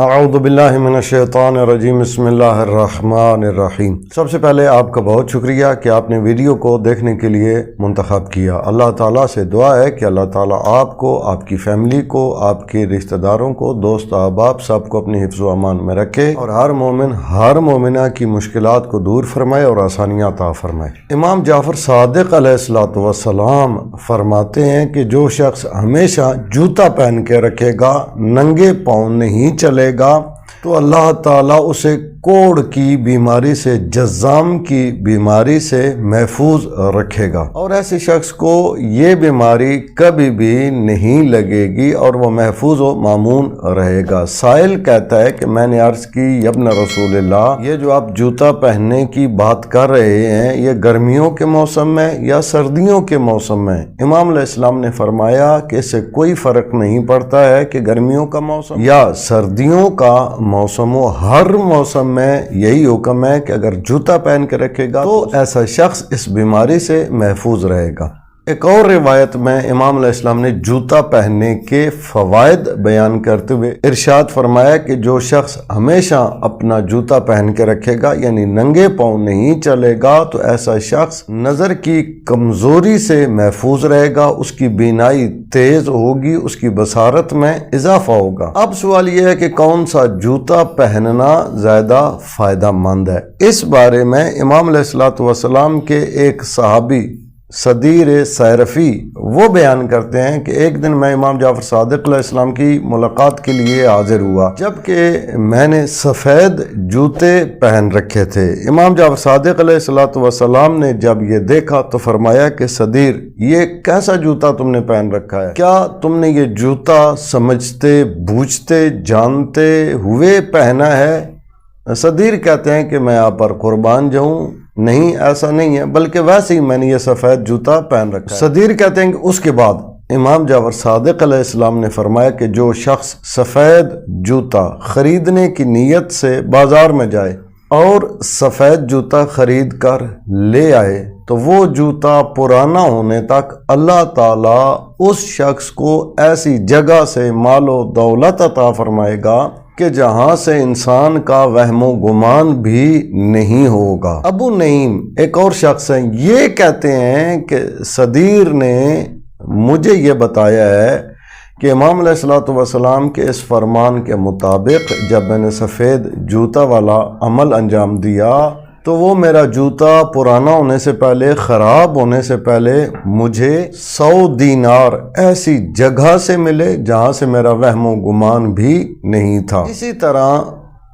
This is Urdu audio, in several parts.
اعوذ باللہ من الشیطان الرجیم بسم اللہ الرحمن الرحیم۔ سب سے پہلے آپ کا بہت شکریہ کہ آپ نے ویڈیو کو دیکھنے کے لیے منتخب کیا۔ اللہ تعالیٰ سے دعا ہے کہ اللہ تعالیٰ آپ کو، آپ کی فیملی کو، آپ کے رشتہ داروں کو، دوست احباب سب کو اپنی حفظ و امان میں رکھے اور ہر مومن ہر مومنہ کی مشکلات کو دور فرمائے اور آسانیاں عطا فرمائے۔ امام جعفر صادق علیہ السلام فرماتے ہیں کہ جو شخص ہمیشہ جوتا پہن کے رکھے گا، ننگے پاؤں نہیں چلے گا، تو اللہ تعالیٰ اسے کوڑ کی بیماری سے، جزام کی بیماری سے محفوظ رکھے گا، اور ایسے شخص کو یہ بیماری کبھی بھی نہیں لگے گی اور وہ محفوظ و مامون رہے گا۔ سائل کہتا ہے کہ میں نے عرض کی یا ابن رسول اللہ، یہ جو آپ جوتا پہننے کی بات کر رہے ہیں یہ گرمیوں کے موسم میں یا سردیوں کے موسم میں؟ امام علیہ السلام نے فرمایا کہ اس سے کوئی فرق نہیں پڑتا ہے کہ گرمیوں کا موسم یا سردیوں کا موسم ہو، ہر موسم میں یہی حکم ہے کہ اگر جوتا پہن کے رکھے گا تو ایسا شخص اس بیماری سے محفوظ رہے گا۔ ایک اور روایت میں امام علیہ السلام نے جوتا پہننے کے فوائد بیان کرتے ہوئے ارشاد فرمایا کہ جو شخص ہمیشہ اپنا جوتا پہن کے رکھے گا، یعنی ننگے پاؤں نہیں چلے گا، تو ایسا شخص نظر کی کمزوری سے محفوظ رہے گا، اس کی بینائی تیز ہوگی، اس کی بصارت میں اضافہ ہوگا۔ اب سوال یہ ہے کہ کون سا جوتا پہننا زیادہ فائدہ مند ہے؟ اس بارے میں امام علیہ السلام کے ایک صحابی صدیر سیرفی وہ بیان کرتے ہیں کہ ایک دن میں امام جعفر صادق علیہ السلام کی ملاقات کے لیے حاضر ہوا، جبکہ میں نے سفید جوتے پہن رکھے تھے۔ امام جعفر صادق علیہ السلام نے جب یہ دیکھا تو فرمایا کہ صدیر، یہ کیسا جوتا تم نے پہن رکھا ہے؟ کیا تم نے یہ جوتا سمجھتے بوجھتے جانتے ہوئے پہنا ہے؟ صدیر کہتے ہیں کہ میں آپ پر قربان جاؤں، نہیں ایسا نہیں ہے، بلکہ ویسے ہی میں نے یہ سفید جوتا پہن رکھا ہے۔ صدیر کہتے ہیں کہ اس کے بعد امام جعفر صادق علیہ السلام نے فرمایا کہ جو شخص سفید جوتا خریدنے کی نیت سے بازار میں جائے اور سفید جوتا خرید کر لے آئے تو وہ جوتا پرانا ہونے تک اللہ تعالیٰ اس شخص کو ایسی جگہ سے مال و دولت عطا فرمائے گا کہ جہاں سے انسان کا وہم و گمان بھی نہیں ہوگا۔ ابو نعیم ایک اور شخص ہیں، یہ کہتے ہیں کہ صدیر نے مجھے یہ بتایا ہے کہ امام علیہ السلام کے اس فرمان کے مطابق جب میں نے سفید جوتا والا عمل انجام دیا تو وہ میرا جوتا پرانا ہونے سے پہلے، خراب ہونے سے پہلے مجھے 100 دینار ایسی جگہ سے ملے جہاں سے میرا وہم و گمان بھی نہیں تھا۔ اسی طرح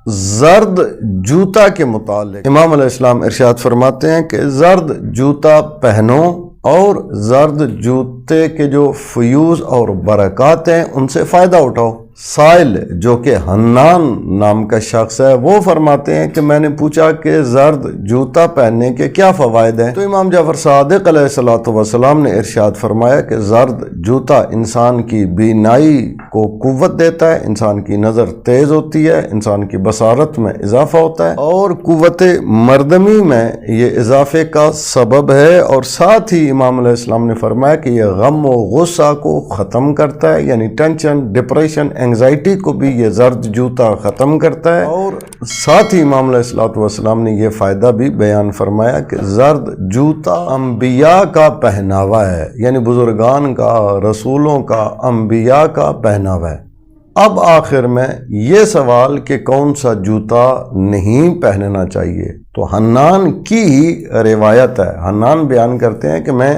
زرد جوتا کے متعلق امام علیہ السلام ارشاد فرماتے ہیں کہ زرد جوتا پہنو اور زرد جوتے کے جو فیوز اور برکات ہیں ان سے فائدہ اٹھاؤ۔ سائل جو کہ حنان نام کا شخص ہے وہ فرماتے ہیں کہ میں نے پوچھا کہ زرد جوتا پہننے کے کیا فوائد ہیں، تو امام جعفر صادق علیہ السلام نے ارشاد فرمایا کہ زرد جوتا انسان کی بینائی کو قوت دیتا ہے، انسان کی نظر تیز ہوتی ہے، انسان کی بصارت میں اضافہ ہوتا ہے اور قوت مردمی میں یہ اضافے کا سبب ہے، اور ساتھ ہی امام علیہ السلام نے فرمایا کہ یہ غم و غصہ کو ختم کرتا ہے، یعنی ٹینشن، ڈپریشن، انگزائٹی کو بھی یہ زرد جوتا ختم کرتا ہے۔ اور ساتھ ہی امام علیہ السلام نے یہ فائدہ بھی بیان فرمایا کہ زرد جوتا انبیاء کا پہناوا ہے، یعنی بزرگان کا، رسولوں کا، انبیاء کا پہناوا ہے۔ اب آخر میں یہ سوال کہ کون سا جوتا نہیں پہننا چاہیے، تو حنان کی ہی روایت ہے۔ حنان بیان کرتے ہیں کہ میں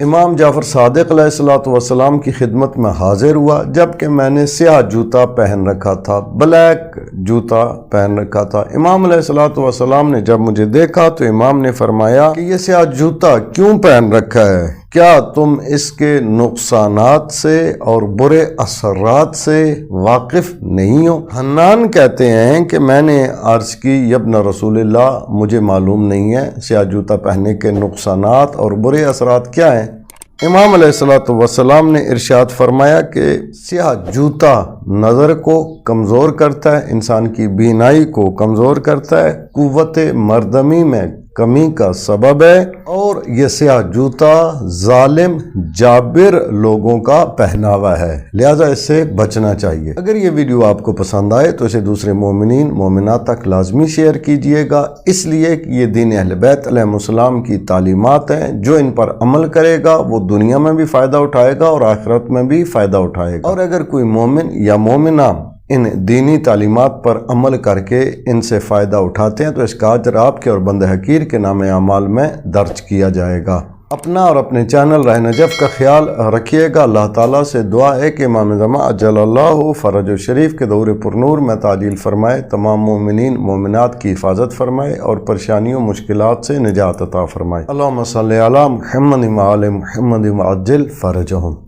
امام جعفر صادق علیہ السلام کی خدمت میں حاضر ہوا، جبکہ میں نے سیاہ جوتا پہن رکھا تھا، بلیک جوتا پہن رکھا تھا۔ امام علیہ السلام نے جب مجھے دیکھا تو امام نے فرمایا کہ یہ سیاہ جوتا کیوں پہن رکھا ہے؟ کیا تم اس کے نقصانات سے اور برے اثرات سے واقف نہیں ہو؟ حنان کہتے ہیں کہ میں نے عرض کی یا ابن رسول اللہ، مجھے معلوم نہیں ہے سیاہ جوتا پہننے کے نقصانات اور برے اثرات کیا ہیں۔ امام علیہ السلام نے ارشاد فرمایا کہ سیاہ جوتا نظر کو کمزور کرتا ہے، انسان کی بینائی کو کمزور کرتا ہے، قوت مردمی میں کمی کا سبب ہے، اور یہ سیاہ جوتا ظالم جابر لوگوں کا پہناوا ہے، لہذا اس سے بچنا چاہیے۔ اگر یہ ویڈیو آپ کو پسند آئے تو اسے دوسرے مومنین مومنات تک لازمی شیئر کیجئے گا، اس لیے کہ یہ دین اہل بیت علیہ السلام کی تعلیمات ہیں، جو ان پر عمل کرے گا وہ دنیا میں بھی فائدہ اٹھائے گا اور آخرت میں بھی فائدہ اٹھائے گا۔ اور اگر کوئی مومن یا مومنہ ان دینی تعلیمات پر عمل کر کے ان سے فائدہ اٹھاتے ہیں تو اس کا اجر آپ کے اور بندہ حقیر کے نام اعمال میں درج کیا جائے گا۔ اپنا اور اپنے چینل رہ نجف کا خیال رکھیے گا۔ اللہ تعالیٰ سے دعا ہے کہ امام زمان عجل اللہ فرج شریف کے دور پر نور میں تعجیل فرمائے، تمام مومنین مومنات کی حفاظت فرمائے اور پریشانیوں مشکلات سے نجات عطا فرمائے۔ اللہم صلی علی محمد وعلی محمد وعجل فرجہم۔